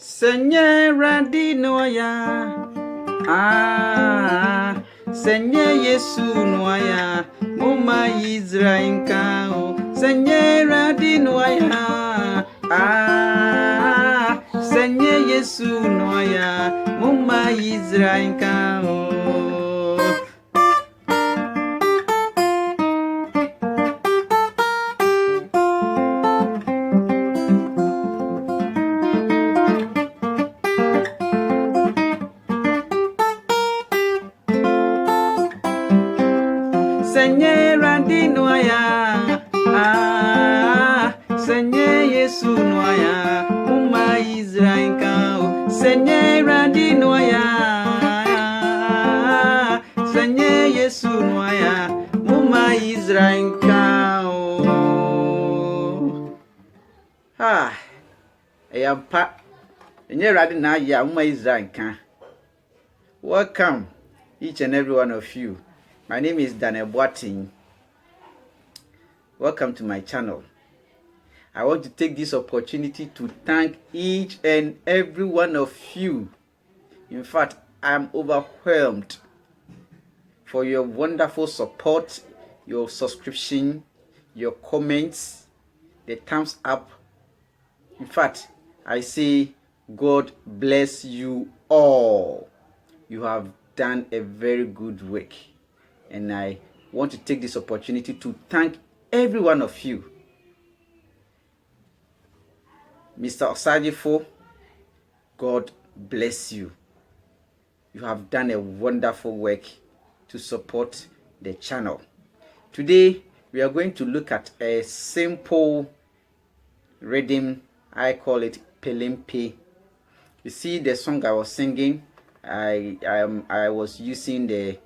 Senye radinoya, senye Yesu noya, muma Israel kao. Senye radinoya, senye Yesu noya, muma Israel kao. Senye radinoya, senye Yesu noya, muma Israel kao. Senye radinoya, senye Yesu noya, muma Israel kao. Eyampa, senye radinoya, muma Israel kao. Welcome, each and every one of you. My name is Daniel Boateng. Welcome to my channel. I want to take this opportunity to thank each and every one of you. In fact, I am overwhelmed for your wonderful support, your subscription, your comments, the thumbs up. In fact, I say God bless you all. You have done a very good work. And I want to take this opportunity to thank every one of you. Mr. Osajifo, God bless you. You have done a wonderful work to support the channel. Today, we are going to look at a simple rhythm. I call it Pelempe. You see the song I was singing, I was using the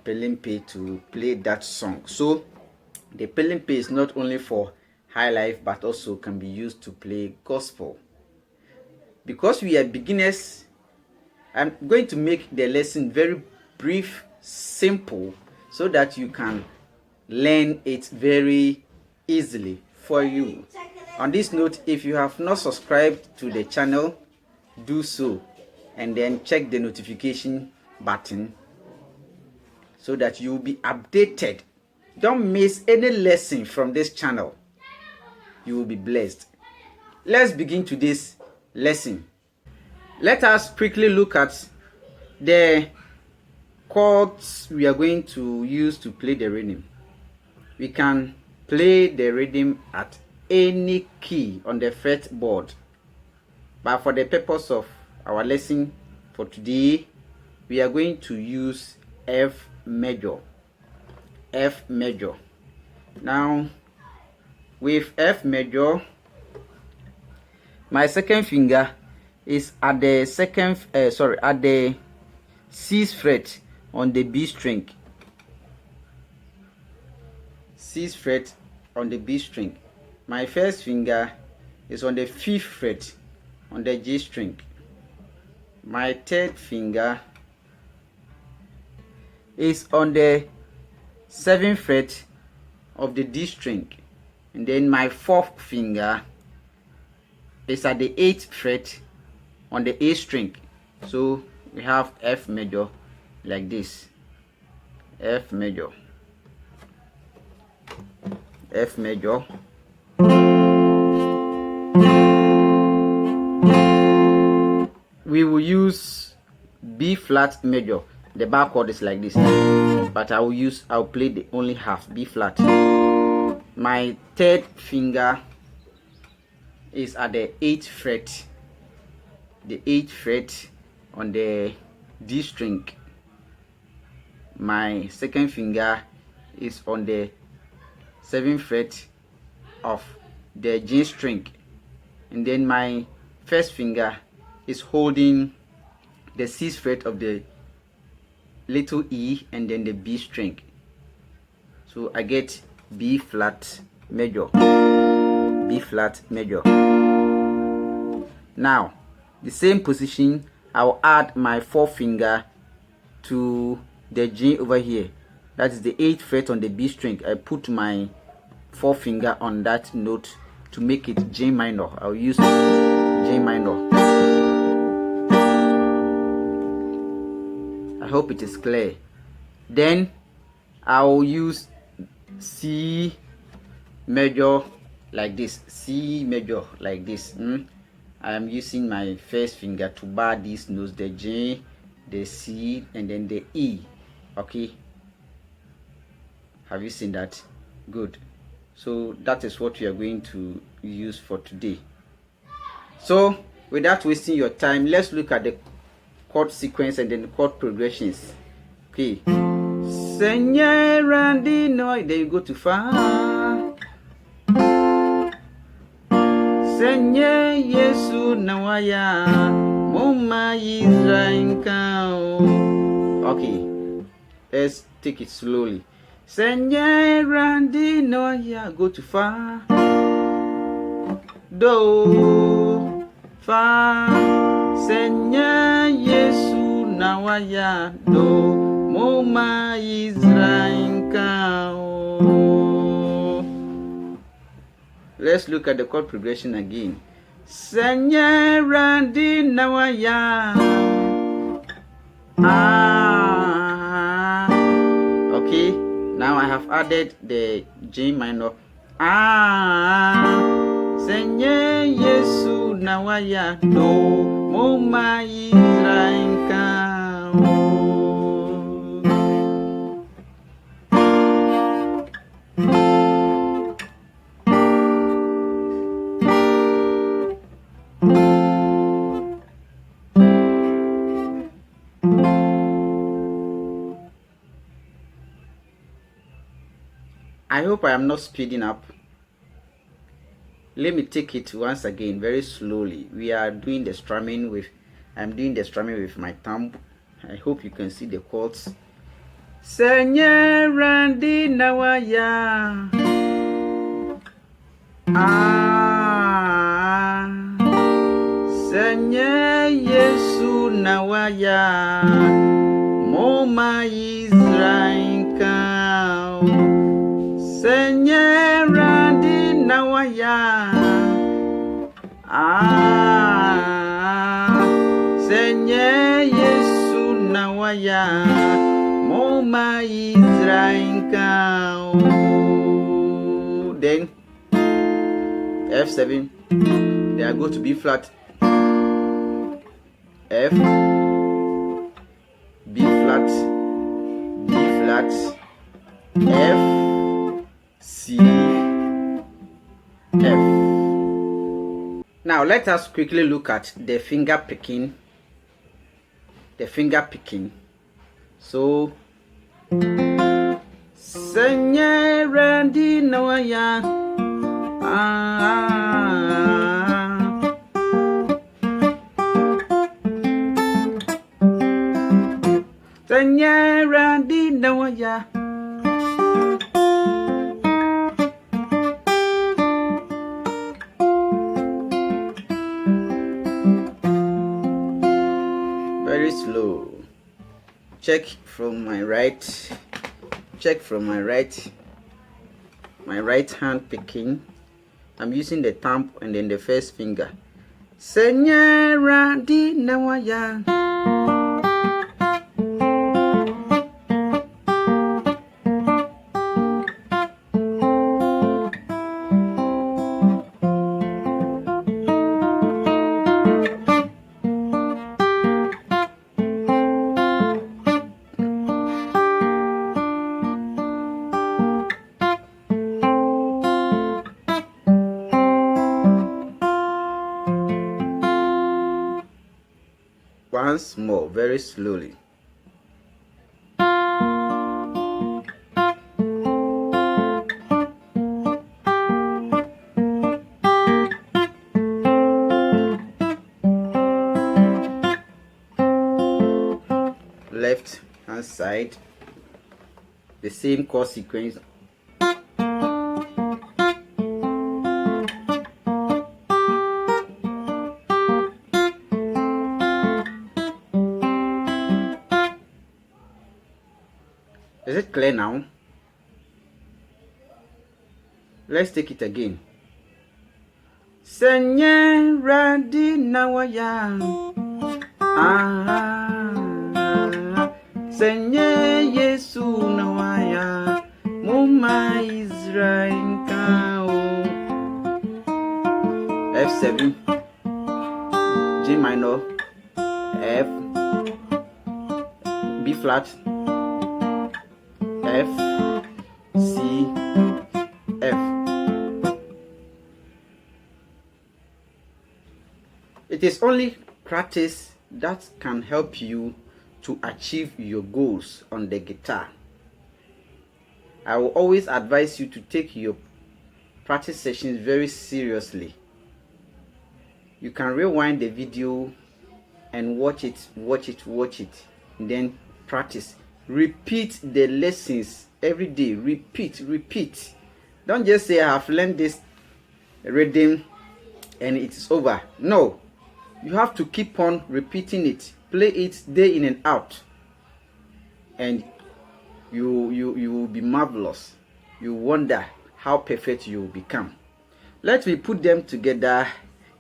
Pelempe to play that song. So the Pelempe is not only for high life but also can be used to play gospel. Because we are beginners, I'm going to make the lesson very brief, simple, so that you can learn it very easily for you. On this note, if you have not subscribed to the channel, do so, and then check the notification button so that you will be updated. Don't miss any lesson from this channel. You will be blessed. Let's begin today's lesson. Let us quickly look at the chords we are going to use to play the rhythm. We can play the rhythm at any key on the fretboard. But for the purpose of our lesson for today, we are going to use F major. F major. Now with F major, my second finger is at the at the 6th fret on the B string. 6th fret on the B string. My first finger is on the 5th fret on the G string. My third finger is on the 7th fret of the D string, and then my 4th finger is at the 8th fret on the A string. So we have F major like this. F major, F major, we will use B flat major. The bar chord is like this, but I'll play the only half, B flat. My third finger is at the 8th fret, the 8th fret on the D string. My second finger is on the 7th fret of the G string, and then my first finger is holding the 6th fret of the little E and then the B string. So I get B flat major, B flat major. Now the same position, I'll add my 4th finger to the G over here. That is the 8th fret on the B string. I put my 4th finger on that note to make it G minor. I'll use G minor. I hope it is clear. Then I will use C major like this, C major like this. I am using my first finger to bar these notes, the G, the C, and then the E. Okay, have you seen that? Good. So that is what we are going to use for today. So without wasting your time, let's look at the chord sequence and then the chord progressions. Okay, Senye Randy Noy, then you go to Fa. Senye Yesu Nawaya Moma Israel Kao. Okay, let's take it slowly. Senye Randy Noya, go to Fa, Do, Fa. Senye Yesu Nawaya Do Moma Israel Kao. Let's look at the chord progression again. Senye Randy Nawaya. Okay, now I have added the G minor. Senye Yesu Nawaya Do Moma Israel Kao. I hope I am not speeding up. Let me take it once again very slowly. We are doing the strumming with, I'm doing the strumming with my thumb. I hope you can see the chords. Senye Randy Nawaya. Senye Yesu Nawaya Moma Israel Kao. Senye Randy Nawaya. Senye Yesu Nawaya Moma Israel Kao. Then F7, then I go to B flat, F, B flat, D flat, F, C, F. Now let us quickly look at the finger picking. So Senye Randy Nawaya. Senye Randy Nawaya. Very slow. Check from my right. My right hand picking. I'm using the thumb and then the first finger. Senye Randy Nawaya. Once more, very slowly. Left hand side, the same chord sequence. Is it clear now? Let's take it again. Senye Randy Nawaya. Senye Yesu nawaya Muma Israel kao. F7, G minor, F, B flat, F, C, F. It is only practice that can help you to achieve your goals on the guitar. I will always advise you to take your practice sessions very seriously. You can rewind the video and watch it, and then practice. Repeat the lessons every day. Repeat. Don't just say I have learned this rhythm and it's over. No, you have to keep on repeating it. Play it day in and out, and you will be marvelous. You wonder how perfect you will become. Let me put them together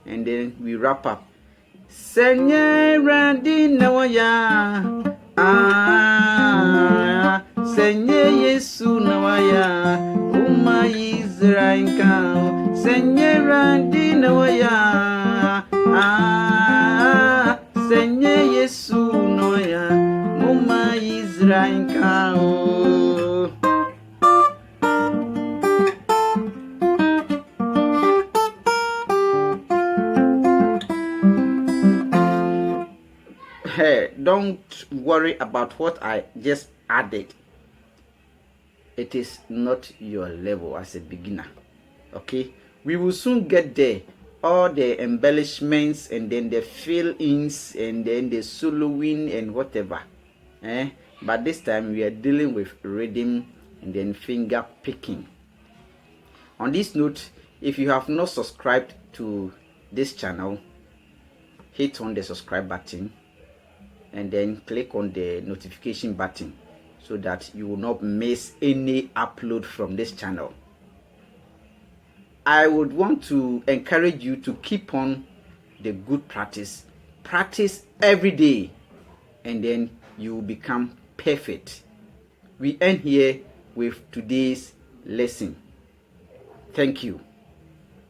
and then we wrap up. Senye radina waya, Senye Yesu nawaya, Uma Israel kao. Senye radina waya, Senye Yesu nawaya, Uma Israel kao. Hey, don't worry about what I just added. It is not your level as a beginner. Okay, we will soon get there. All the embellishments and then the fill-ins and then the soloing and whatever. But this time we are dealing with rhythm and then finger picking. On this note, if you have not subscribed to this channel, hit on the subscribe button and then click on the notification button so that you will not miss any upload from this channel. I would want to encourage you to keep on the good practice. Practice every day and then you will become perfect. We end here with today's lesson. Thank you.